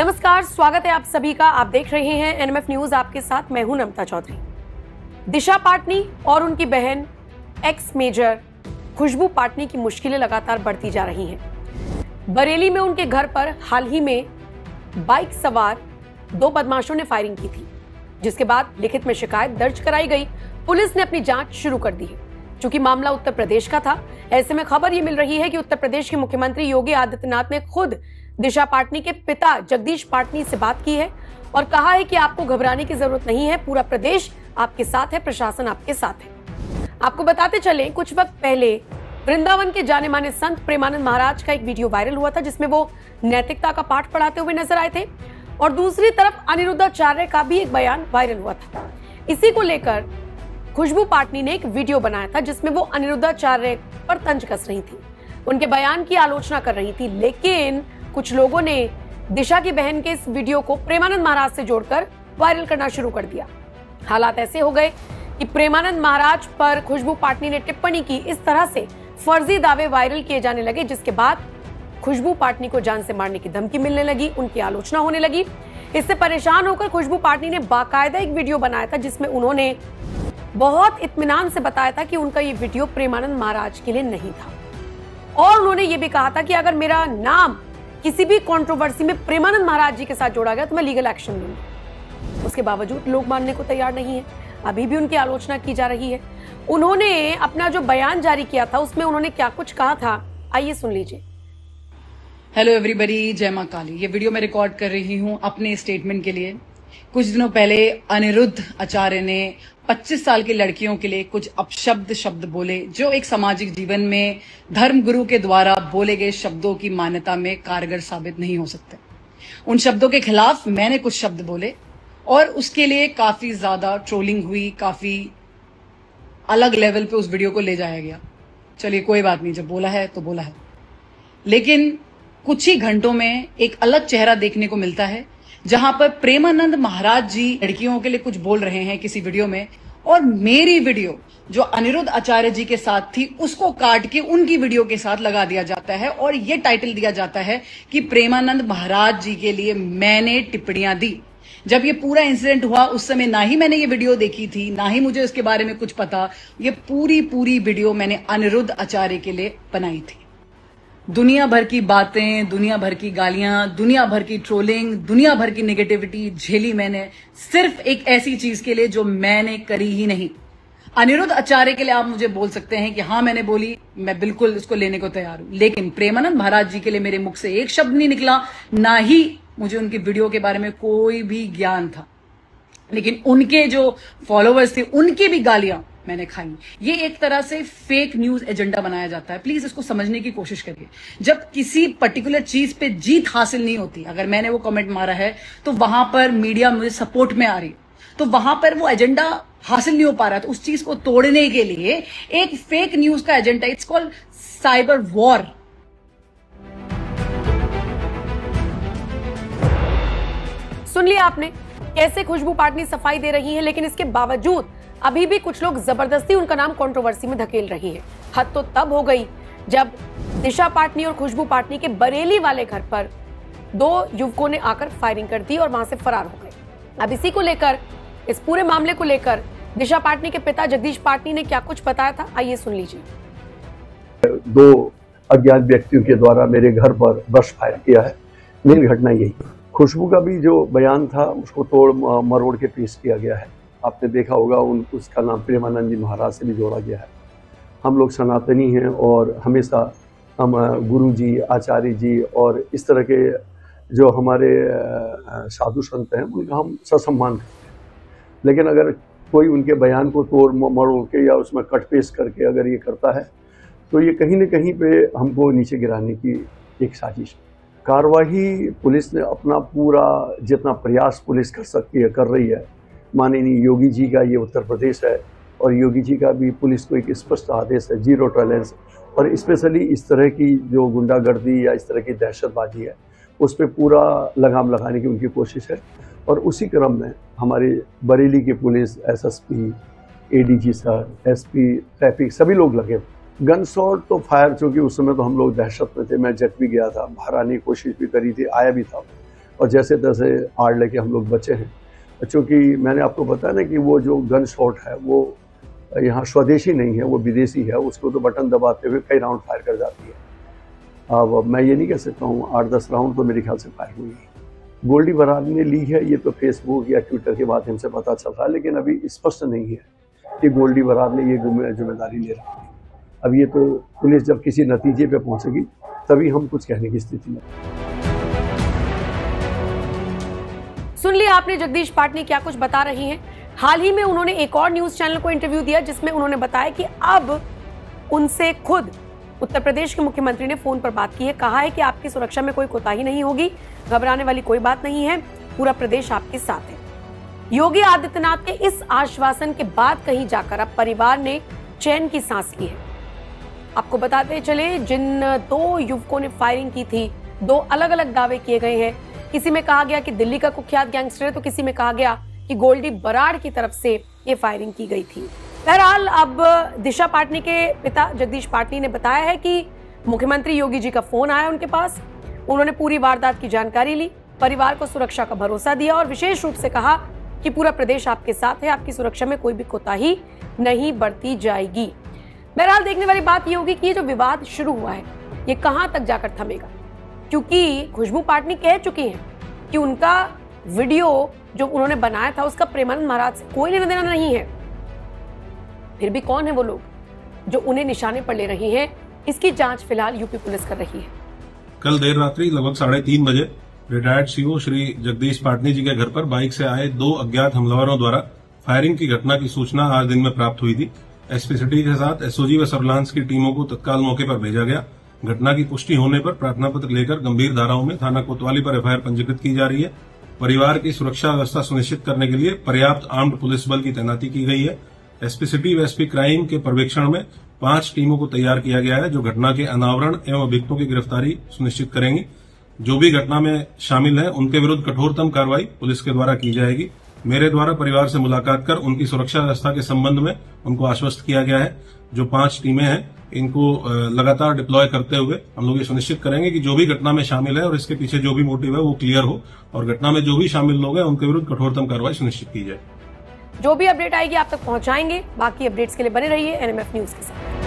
नमस्कार, स्वागत है आप सभी का। आप देख रहे हैं एनएमएफ न्यूज। आपके साथ मैं हूं नमता चौधरी। दिशा पाटनी और उनकी बहन एक्स मेजर खुशबू पाटनी की मुश्किलें लगातार बढ़ती जा रही हैं। बरेली में उनके घर पर हाल ही में बाइक सवार दो बदमाशों ने फायरिंग की थी, जिसके बाद लिखित में शिकायत दर्ज कराई गई। पुलिस ने अपनी जांच शुरू कर दी है। चूंकि मामला उत्तर प्रदेश का था, ऐसे में खबर ये मिल रही है कि उत्तर प्रदेश के मुख्यमंत्री योगी आदित्यनाथ ने खुद दिशा पाटनी के पिता जगदीश पाटनी से बात की है और कहा है कि आपको घबराने की जरूरत नहीं है, पूरा प्रदेश आपके साथ है, प्रशासन आपके साथ है। आपको बताते चलें, कुछ वक्त पहले वृंदावन के जाने माने संत प्रेमानंद महाराज का एक वीडियो वायरल हुआ था, जिसमें वो नैतिकता का पाठ पढ़ाते हुए नजर आए थे और दूसरी तरफ अनिरुद्धाचार्य का भी एक बयान वायरल हुआ था। इसी को लेकर खुशबू पाटनी ने एक वीडियो बनाया था, जिसमें वो अनिरुद्धाचार्य पर तंज कस रही थी, उनके बयान की आलोचना कर रही थी। लेकिन कुछ लोगों ने दिशा की बहन के इस वीडियो को प्रेमानंद महाराज से जोड़कर वायरल करना शुरू कर दिया। हालात ऐसे हो गए कि प्रेमानंद महाराज पर खुशबू पाटनी ने टिप्पणी की, इस तरह से फर्जी दावे वायरल किए जाने लगे, जिसके बाद खुशबू पाटनी को जान से मारने की धमकी मिलने लगी, उनकी आलोचना होने लगी। इससे परेशान होकर खुशबू पाटनी ने बाकायदा एक वीडियो बनाया था, जिसमें उन्होंने बहुत इत्मीनान से बताया था कि उनका ये वीडियो प्रेमानंद महाराज के लिए नहीं था और उन्होंने ये भी कहा था कि अगर मेरा नाम किसी भी कंट्रोवर्सी में प्रेमानंद महाराज जी के साथ जोड़ा गया तो मैं लीगल एक्शन लूंगी। उसके बावजूद लोग मानने को तैयार नहीं है, अभी भी उनकी आलोचना की जा रही है। उन्होंने अपना जो बयान जारी किया था, उसमें उन्होंने क्या कुछ कहा था, आइए सुन लीजिए। हेलो एवरीबॉडी, जय मां काली। ये वीडियो मैं रिकॉर्ड कर रही हूं अपने स्टेटमेंट के लिए। कुछ दिनों पहले अनिरुद्ध आचार्य ने 25 साल की लड़कियों के लिए कुछ अपशब्द शब्द बोले, जो एक सामाजिक जीवन में धर्मगुरु के द्वारा बोले गए शब्दों की मान्यता में कारगर साबित नहीं हो सकते। उन शब्दों के खिलाफ मैंने कुछ शब्द बोले और उसके लिए काफी ज्यादा ट्रोलिंग हुई, काफी अलग लेवल पे उस वीडियो को ले जाया गया। चलिए कोई बात नहीं, जब बोला है तो बोला है। लेकिन कुछ ही घंटों में एक अलग चेहरा देखने को मिलता है, जहां पर प्रेमानंद महाराज जी लड़कियों के लिए कुछ बोल रहे हैं किसी वीडियो में, और मेरी वीडियो जो अनिरुद्ध आचार्य जी के साथ थी उसको काट के उनकी वीडियो के साथ लगा दिया जाता है और यह टाइटल दिया जाता है कि प्रेमानंद महाराज जी के लिए मैंने टिप्पणियां दी। जब ये पूरा इंसिडेंट हुआ उस समय ना ही मैंने ये वीडियो देखी थी, ना ही मुझे उसके बारे में कुछ पता। ये पूरी वीडियो मैंने अनिरुद्ध आचार्य के लिए बनाई थी। दुनिया भर की बातें, दुनिया भर की गालियां, दुनिया भर की ट्रोलिंग, दुनिया भर की नेगेटिविटी झेली मैंने सिर्फ एक ऐसी चीज के लिए जो मैंने करी ही नहीं। अनिरुद्ध आचार्य के लिए आप मुझे बोल सकते हैं कि हाँ मैंने बोली, मैं बिल्कुल इसको लेने को तैयार हूं। लेकिन प्रेमानंद महाराज जी के लिए मेरे मुख से एक शब्द नहीं निकला, ना ही मुझे उनकी वीडियो के बारे में कोई भी ज्ञान था। लेकिन उनके जो फॉलोअर्स थे उनकी भी गालियां मैंने खाई। ये एक तरह से फेक न्यूज एजेंडा बनाया जाता है। प्लीज इसको समझने की कोशिश करिए। जब किसी पर्टिकुलर चीज पे जीत हासिल नहीं होती, अगर मैंने वो कमेंट मारा है तो वहां पर मीडिया मुझे सपोर्ट में आ रही, तो वहां पर वो एजेंडा हासिल नहीं हो पा रहा, तो उस चीज को तोड़ने के लिए एक फेक न्यूज का agenda, it's called cyber war. सुन लिया आपने कैसे खुशबू पाटनी सफाई दे रही है, लेकिन इसके बावजूद अभी भी कुछ लोग जबरदस्ती उनका नाम कंट्रोवर्सी में धकेल रही है। हद तो तब हो गई जब दिशा पाटनी और खुशबू पाटनी के बरेली वाले घर पर दो युवकों ने आकर फायरिंग कर दी और वहां से फरार हो गए। अब इसी को लेकर, इस पूरे मामले को लेकर दिशा पाटनी के पिता जगदीश पाटनी ने क्या कुछ बताया था, आइए सुन लीजिए। दो अज्ञात व्यक्तियों के द्वारा मेरे घर पर बस फायर किया है। मेन घटना यही। खुशबू का भी जो बयान था उसको तोड़ मरोड़ के पेश किया गया है। आपने देखा होगा उसका नाम प्रेमानंद जी महाराज से भी जोड़ा गया है। हम लोग सनातनी हैं और हमेशा हम गुरु जी, आचार्य जी और इस तरह के जो हमारे साधु संत हैं उनका हम ससम्मान करते हैं। लेकिन अगर कोई उनके बयान को तोड़ मरोड़ के या उसमें कट पेश करके अगर ये करता है तो ये कहीं न कहीं पे हमको नीचे गिराने की एक साजिश। कार्रवाई पुलिस ने अपना पूरा जितना प्रयास पुलिस कर सकती है कर रही है। माननीय योगी जी का ये उत्तर प्रदेश है और योगी जी का भी पुलिस को एक स्पष्ट आदेश है, जीरो टॉलरेंस। और स्पेशली इस तरह की जो गुंडागर्दी या इस तरह की दहशतबाजी है उस पर पूरा लगाम लगाने की उनकी कोशिश है। और उसी क्रम में हमारे बरेली की police, SSP, ADG sir, SP traffic सभी लोग लगे। गन शॉट तो फायर, चूँकि उस समय तो हम लोग दहशत में थे, मैं जट भी गया था, बाहर आने की कोशिश भी करी थी, आया भी था और जैसे तैसे आड़ लेके हम लोग बचे हैं। चूँकि मैंने आपको बताया ना कि वो जो गन शॉट है वो यहाँ स्वदेशी नहीं है, वो विदेशी है, उसको तो बटन दबाते हुए कई राउंड फायर कर जाती है। अब मैं ये नहीं कह सकता हूँ, 8-10 राउंड तो मेरे ख्याल से फायर हुई है। गोल्डी बरार ने ली है, ये तो फेसबुक या ट्विटर के माध्यम से पता चल रहा है, लेकिन अभी स्पष्ट नहीं है कि गोल्डी बरार ने ये जिम्मेदारी ले रखी है। अब ये तो पुलिस जब किसी नतीजे पे पहुंचेगी तभी हम कुछ कहने की स्थिति में। सुन लिया आपने जगदीश पाटनी क्या कुछ बता रही हैं। हाल ही में उन्होंने एक और न्यूज चैनल को इंटरव्यू दिया जिसमें उन्होंने बताया कि अब उनसे खुद उत्तर प्रदेश के मुख्यमंत्री ने फोन पर बात की है, कहा है कि आपकी सुरक्षा में कोई कोताही नहीं होगी, घबराने वाली कोई बात नहीं है, पूरा प्रदेश आपके साथ है। योगी आदित्यनाथ के इस आश्वासन के बाद कहीं जाकर अब परिवार ने चैन की सांस ली है। आपको बताते चले, जिन 2 युवकों ने फायरिंग की थी, 2 अलग अलग दावे किए गए हैं। किसी में कहा गया कि दिल्ली का कुख्यात गैंगस्टर है, तो किसी में कहा गया कि गोल्डी बराड़ की तरफ से ये फायरिंग की गई थी। बहरहाल अब दिशा पाटनी के पिता जगदीश पाटनी ने बताया है कि मुख्यमंत्री योगी जी का फोन आया उनके पास, उन्होंने पूरी वारदात की जानकारी ली, परिवार को सुरक्षा का भरोसा दिया और विशेष रूप से कहा कि पूरा प्रदेश आपके साथ है, आपकी सुरक्षा में कोई भी कोताही नहीं बरती जाएगी। बहरहाल देखने वाली बात ये होगी कि ये जो विवाद शुरू हुआ है ये कहां तक जाकर थमेगा, क्योंकि खुशबू पाटनी कह चुकी हैं कि उनका वीडियो जो उन्होंने बनाया था उसका प्रेमानंद महाराज से कोई लेना देना नहीं है। फिर भी कौन है वो लोग जो उन्हें निशाने पर ले रही हैं, इसकी जांच फिलहाल यूपी पुलिस कर रही है। कल देर रात्रि लगभग 3:30 बजे रिटायर्ड सीओ श्री जगदीश पाटनी जी के घर पर बाइक से आए 2 अज्ञात हमलावरों द्वारा फायरिंग की घटना की सूचना आज दिन में प्राप्त हुई थी। एसपी सिटी के साथ एसओजी व सर्विलांस की टीमों को तत्काल मौके पर भेजा गया। घटना की पुष्टि होने पर प्रार्थना पत्र लेकर गंभीर धाराओं में थाना कोतवाली पर एफआईआर पंजीकृत की जा रही है। परिवार की सुरक्षा व्यवस्था सुनिश्चित करने के लिए पर्याप्त आर्म्ड पुलिस बल की तैनाती की गई है। एसपी सिटी व एसपी क्राइम के पर्यवेक्षण में 5 टीमों को तैयार किया गया है जो घटना के अनावरण एवं अभियुक्तों की गिरफ्तारी सुनिश्चित करेंगी। जो भी घटना में शामिल है उनके विरुद्ध कठोरतम कार्रवाई पुलिस के द्वारा की जाएगी। मेरे द्वारा परिवार से मुलाकात कर उनकी सुरक्षा व्यवस्था के संबंध में उनको आश्वस्त किया गया है। जो 5 टीमें हैं इनको लगातार डिप्लॉय करते हुए हम लोग ये सुनिश्चित करेंगे कि जो भी घटना में शामिल है और इसके पीछे जो भी मोटिव है वो क्लियर हो और घटना में जो भी शामिल लोग हैं उनके विरुद्ध कठोरतम कार्रवाई सुनिश्चित की जाए। जो भी अपडेट आएगी आप तक पहुंचाएंगे। बाकी अपडेट्स के लिए बने रहिए एनएमएफ न्यूज के साथ।